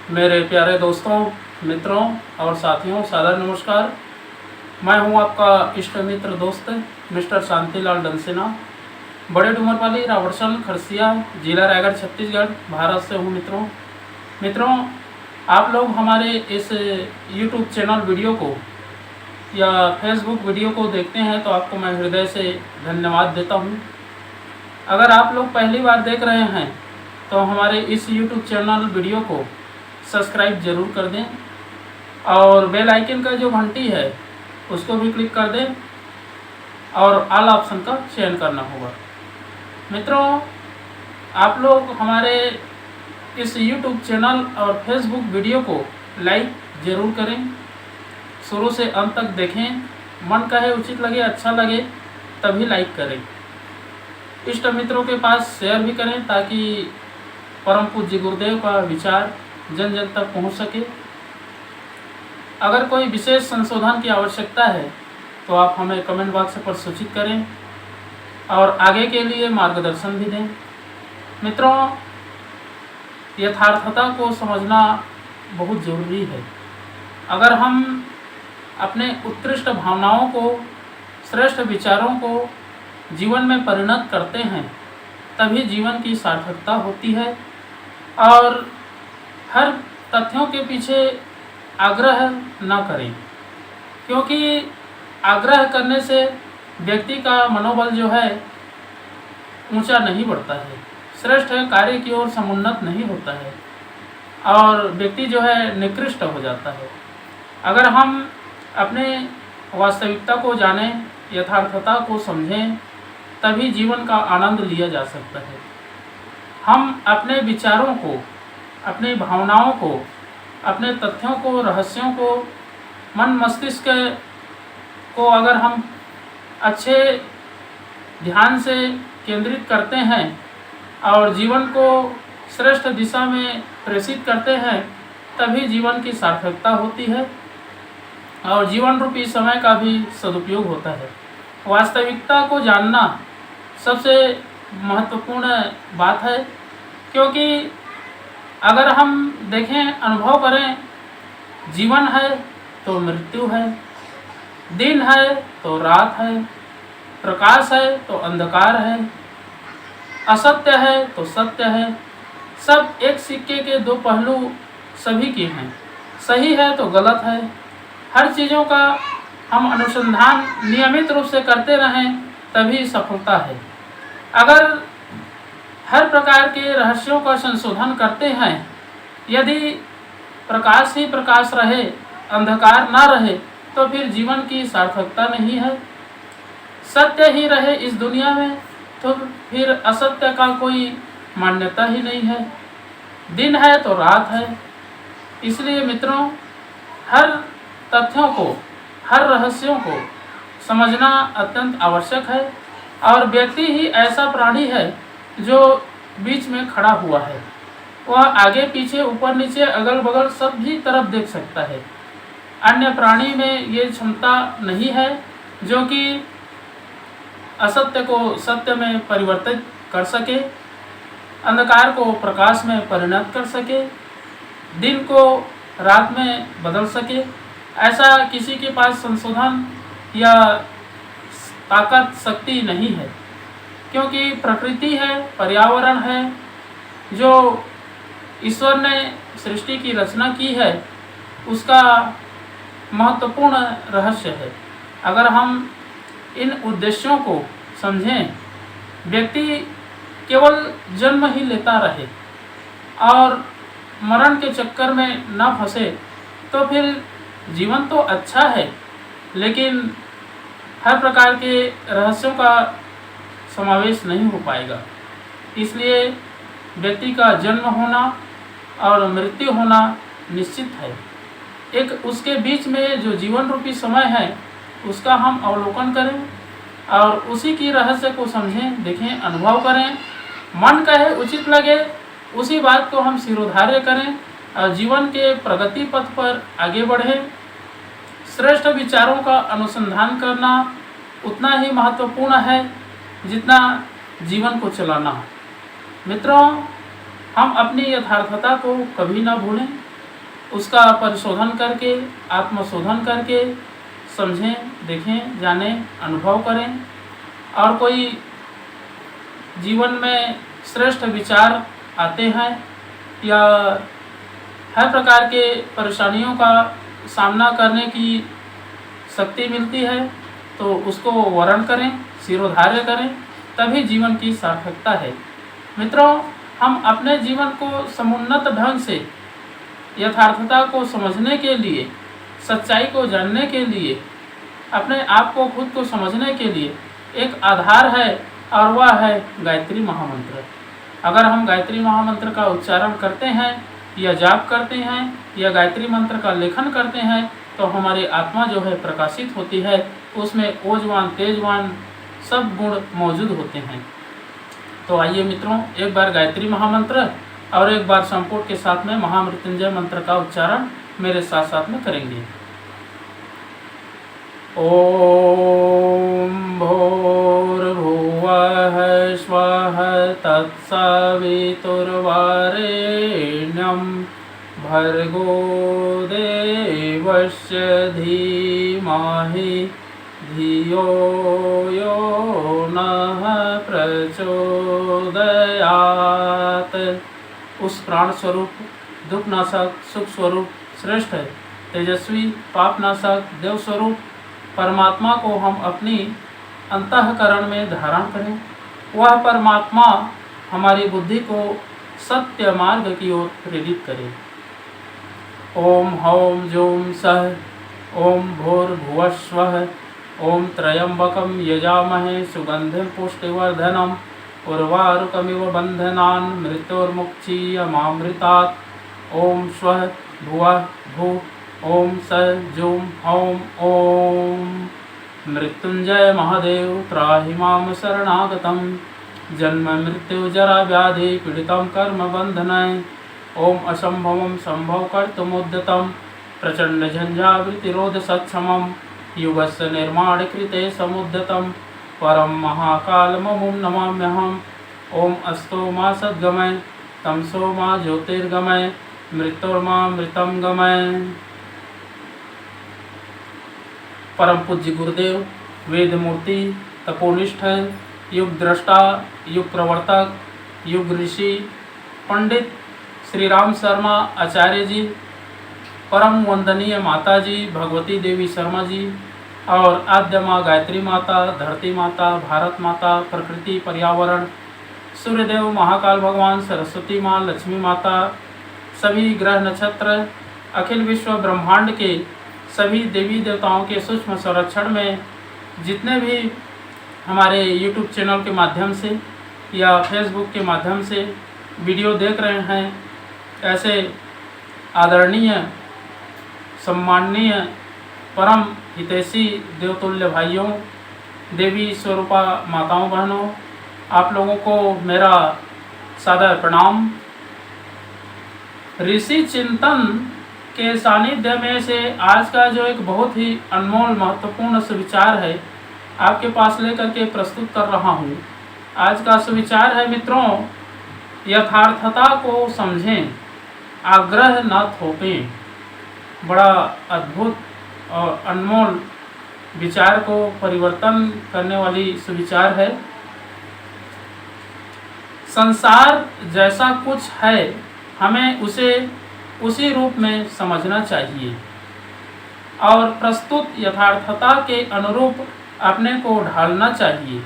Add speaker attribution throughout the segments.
Speaker 1: मेरे प्यारे दोस्तों, मित्रों और साथियों, सादर नमस्कार। मैं हूं आपका इष्ट मित्र दोस्त मिस्टर शांतिलाल डंसेना, बड़े डूमरपाली, रावड़सन, खरसिया, जिला रायगढ़, छत्तीसगढ़, भारत से हूं। मित्रों, आप लोग हमारे इस यूट्यूब चैनल वीडियो को या फेसबुक वीडियो को देखते हैं तो आपको मैं हृदय से धन्यवाद देता हूं। अगर आप लोग पहली बार देख रहे हैं तो हमारे इस यूट्यूब चैनल वीडियो को सब्सक्राइब जरूर कर दें और बेल आइकन का जो घंटी है उसको भी क्लिक कर दें और ऑल ऑप्शन का चयन करना होगा। मित्रों, आप लोग हमारे इस यूट्यूब चैनल और फेसबुक वीडियो को लाइक जरूर करें, शुरू से अंत तक देखें, मन कहे उचित लगे, अच्छा लगे तभी लाइक करें। इष्ट मित्रों के पास शेयर भी करें ताकि परम पूज्य गुरुदेव का विचार जन जन तक पहुंच सके। अगर कोई विशेष संशोधन की आवश्यकता है तो आप हमें कमेंट बॉक्स पर सूचित करें और आगे के लिए मार्गदर्शन भी दें। मित्रों, यथार्थता को समझना बहुत ज़रूरी है। अगर हम अपने उत्कृष्ट भावनाओं को, श्रेष्ठ विचारों को जीवन में परिणत करते हैं तभी जीवन की सार्थकता होती है। और हर तथ्यों के पीछे आग्रह न करें, क्योंकि आग्रह करने से व्यक्ति का मनोबल जो है ऊंचा नहीं बढ़ता है, श्रेष्ठ कार्य की ओर समुन्नत नहीं होता है और व्यक्ति जो है निकृष्ट हो जाता है। अगर हम अपने वास्तविकता को जानें, यथार्थता को समझें, तभी जीवन का आनंद लिया जा सकता है। हम अपने विचारों को, अपनी भावनाओं को, अपने तथ्यों को, रहस्यों को, मन मस्तिष्क को अगर हम अच्छे ध्यान से केंद्रित करते हैं और जीवन को श्रेष्ठ दिशा में प्रेषित करते हैं तभी जीवन की सार्थकता होती है और जीवन रूपी समय का भी सदुपयोग होता है। वास्तविकता को जानना सबसे महत्वपूर्ण बात है, क्योंकि अगर हम देखें, अनुभव करें, जीवन है तो मृत्यु है, दिन है तो रात है, प्रकाश है तो अंधकार है, असत्य है तो सत्य है। सब एक सिक्के के दो पहलू सभी के हैं, सही है तो गलत है। हर चीज़ों का हम अनुसंधान नियमित रूप से करते रहें तभी सफलता है। अगर हर प्रकार के रहस्यों का संशोधन करते हैं, यदि प्रकाश ही प्रकाश रहे, अंधकार ना रहे, तो फिर जीवन की सार्थकता नहीं है। सत्य ही रहे इस दुनिया में तो फिर असत्य का कोई मान्यता ही नहीं है। दिन है तो रात है। इसलिए मित्रों, हर तथ्यों को, हर रहस्यों को समझना अत्यंत आवश्यक है और व्यक्ति ही ऐसा प्राणी है जो बीच में खड़ा हुआ है। वह आगे पीछे, ऊपर नीचे, अगल बगल सभी तरफ देख सकता है। अन्य प्राणी में ये क्षमता नहीं है जो कि असत्य को सत्य में परिवर्तित कर सके, अंधकार को प्रकाश में परिणत कर सके, दिन को रात में बदल सके। ऐसा किसी के पास संशोधन या ताकत, शक्ति नहीं है, क्योंकि प्रकृति है, पर्यावरण है, जो ईश्वर ने सृष्टि की रचना की है, उसका महत्वपूर्ण रहस्य है। अगर हम इन उद्देश्यों को समझें, व्यक्ति केवल जन्म ही लेता रहे और मरण के चक्कर में न फंसे तो फिर जीवन तो अच्छा है, लेकिन हर प्रकार के रहस्यों का समावेश नहीं हो पाएगा। इसलिए व्यक्ति का जन्म होना और मृत्यु होना निश्चित है। एक उसके बीच में जो जीवन रूपी समय है उसका हम अवलोकन करें और उसी की रहस्य को समझें, देखें, अनुभव करें। मन कहे उचित लगे उसी बात को हम सिरोधार्य करें और जीवन के प्रगति पथ पर आगे बढ़ें। श्रेष्ठ विचारों का अनुसंधान करना उतना ही महत्वपूर्ण है जितना जीवन को चलाना। मित्रों, हम अपनी यथार्थता को कभी ना भूलें उसका परिशोधन करके, आत्मशोधन करके समझें, देखें, जानें, अनुभव करें। और कोई जीवन में श्रेष्ठ विचार आते हैं या हर प्रकार के परेशानियों का सामना करने की शक्ति मिलती है, तो उसको वर्ण करें, शिरोधार्य करें, तभी जीवन की सार्थकता है। मित्रों, हम अपने जीवन को समुन्नत ढंग से यथार्थता को समझने के लिए, सच्चाई को जानने के लिए, अपने आप को, खुद को समझने के लिए एक आधार है, और वह है गायत्री महामंत्र। अगर हम गायत्री महामंत्र का उच्चारण करते हैं या जाप करते हैं या गायत्री मंत्र का लेखन करते हैं, तो हमारी आत्मा जो है प्रकाशित होती है, उसमें ओजवान, तेजवान सब गुण मौजूद होते हैं। तो आइए मित्रों, एक बार गायत्री महामंत्र और एक बार संपुट के साथ में महामृत्युंजय मंत्र का उच्चारण मेरे साथ साथ में करेंगे। ओम भूर्भुवः स्वः तत्सवितुर्वरेण्यं भर्गो देवस्य धीमहि धियो यो नः प्रचोदयात्। उस प्राण स्वरूप, दुखनाशक, सुख स्वरूप, श्रेष्ठ, तेजस्वी, पापनाशक, देव स्वरूप परमात्मा को हम अपनी अंतःकरण में धारण करें। वह परमात्मा हमारी बुद्धि को सत्य मार्ग की ओर प्रेरित करे। ओम हौम जूम सः ओम भूर्भुवस्वः ओम त्र्यंबकं यजामहे सुगंधिं पुष्टिवर्धनम् उर्वारुकमिव बन्धनान् मृत्योर्मुक्षीयमामृतात्। ओम स्वः भुवः भुः ओम स जूम हौम ओम। मृत्युंजय महादेव त्राहि मां शरणागतं जन्म मृत्यु जरा व्याधि पीडितं कर्म बन्धनै। ओम असंभवं संभव कर्तुमुद्यतं प्रचंड झंझावृतिरोध सक्षमं युगस्य निर्माण कृते समुद्यतं परम महाकालममुं नमाम्यहम्। ओम अस्तो मा सद्गमय तमसो मा ज्योतिर्गमय मृत्योर्मा मृतं गमय। परम पूज्य गुरुदेव, वेद मूर्ति, तपोनिष्ठ, युग दृष्टा, युग प्रवर्तक, युग ऋषि, पंडित श्री राम शर्मा आचार्य जी, परम वंदनीय माता जी भगवती देवी शर्मा जी, और आद्य माँ गायत्री माता, धरती माता, भारत माता, प्रकृति, पर्यावरण, सूर्यदेव, महाकाल भगवान, सरस्वती माँ, लक्ष्मी माता, सभी ग्रह नक्षत्र, अखिल विश्व ब्रह्मांड के सभी देवी देवताओं के सूक्ष्म संरक्षण में जितने भी हमारे YouTube चैनल के माध्यम से या Facebook के माध्यम से वीडियो देख रहे हैं, ऐसे आदरणीय, सम्माननीय, परम हितैषी देवतुल्य भाइयों, देवी स्वरूपा माताओं, बहनों, आप लोगों को मेरा सादर प्रणाम। ऋषि चिंतन के सानिध्य में से आज का जो एक बहुत ही अनमोल महत्वपूर्ण सुविचार है, आपके पास लेकर के प्रस्तुत कर रहा हूँ। आज का सुविचार है मित्रों, यथार्थता को समझें, आग्रह न थोपें। बड़ा अद्भुत और अनमोल विचार को परिवर्तन करने वाली सुविचार है। संसार जैसा कुछ है, हमें उसे उसी रूप में समझना चाहिए और प्रस्तुत यथार्थता के अनुरूप अपने को ढालना चाहिए।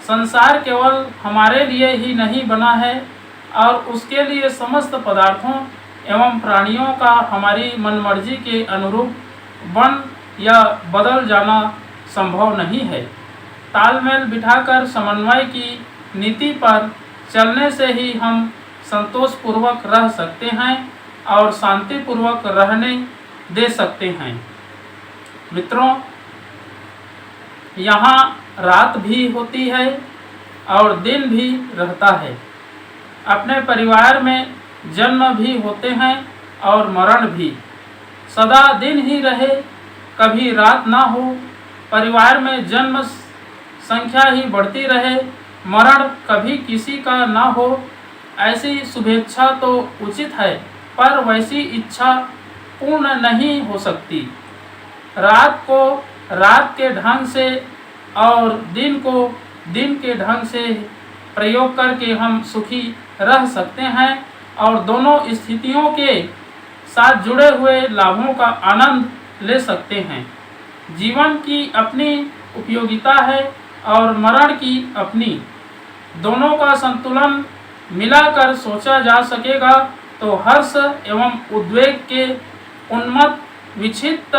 Speaker 1: संसार केवल हमारे लिए ही नहीं बना है और उसके लिए समस्त पदार्थों एवं प्राणियों का हमारी मनमर्जी के अनुरूप बन या बदल जाना संभव नहीं है। तालमेल बिठाकर समन्वय की नीति पर चलने से ही हम संतोषपूर्वक रह सकते हैं और शांतिपूर्वक रहने दे सकते हैं। मित्रों, यहाँ रात भी होती है और दिन भी रहता है। अपने परिवार में जन्म भी होते हैं और मरण भी। सदा दिन ही रहे, कभी रात ना हो। परिवार में जन्म संख्या ही बढ़ती रहे, मरण कभी किसी का ना हो। ऐसी शुभेच्छा तो उचित है, पर वैसी इच्छा पूर्ण नहीं हो सकती। रात को रात के ढंग से और दिन को दिन के ढंग से प्रयोग करके हम सुखी रह सकते हैं और दोनों स्थितियों के साथ जुड़े हुए लाभों का आनंद ले सकते हैं। जीवन की अपनी उपयोगिता है और मरण की अपनी। दोनों का संतुलन मिलाकर सोचा जा सकेगा तो हर्ष एवं उद्वेग के उन्मत्त विक्षिप्त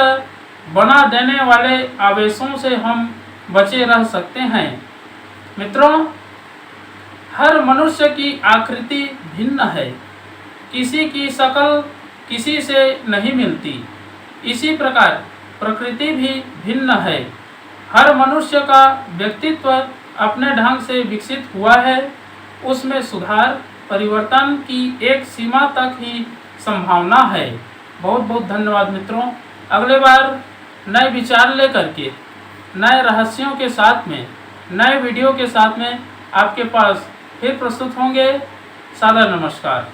Speaker 1: बना देने वाले आवेशों से हम बचे रह सकते हैं। मित्रों, हर मनुष्य की आकृति भिन्न है। किसी की शक्ल किसी से नहीं मिलती। इसी प्रकार प्रकृति भी भिन्न है। हर मनुष्य का व्यक्तित्व अपने ढंग से विकसित हुआ है। उसमें सुधार परिवर्तन की एक सीमा तक ही संभावना है। बहुत बहुत धन्यवाद मित्रों। अगले बार नए विचार लेकर के नए रहस्यों के साथ में नए वीडियो के साथ में आपके पास फिर प्रस्तुत होंगे। सादर नमस्कार।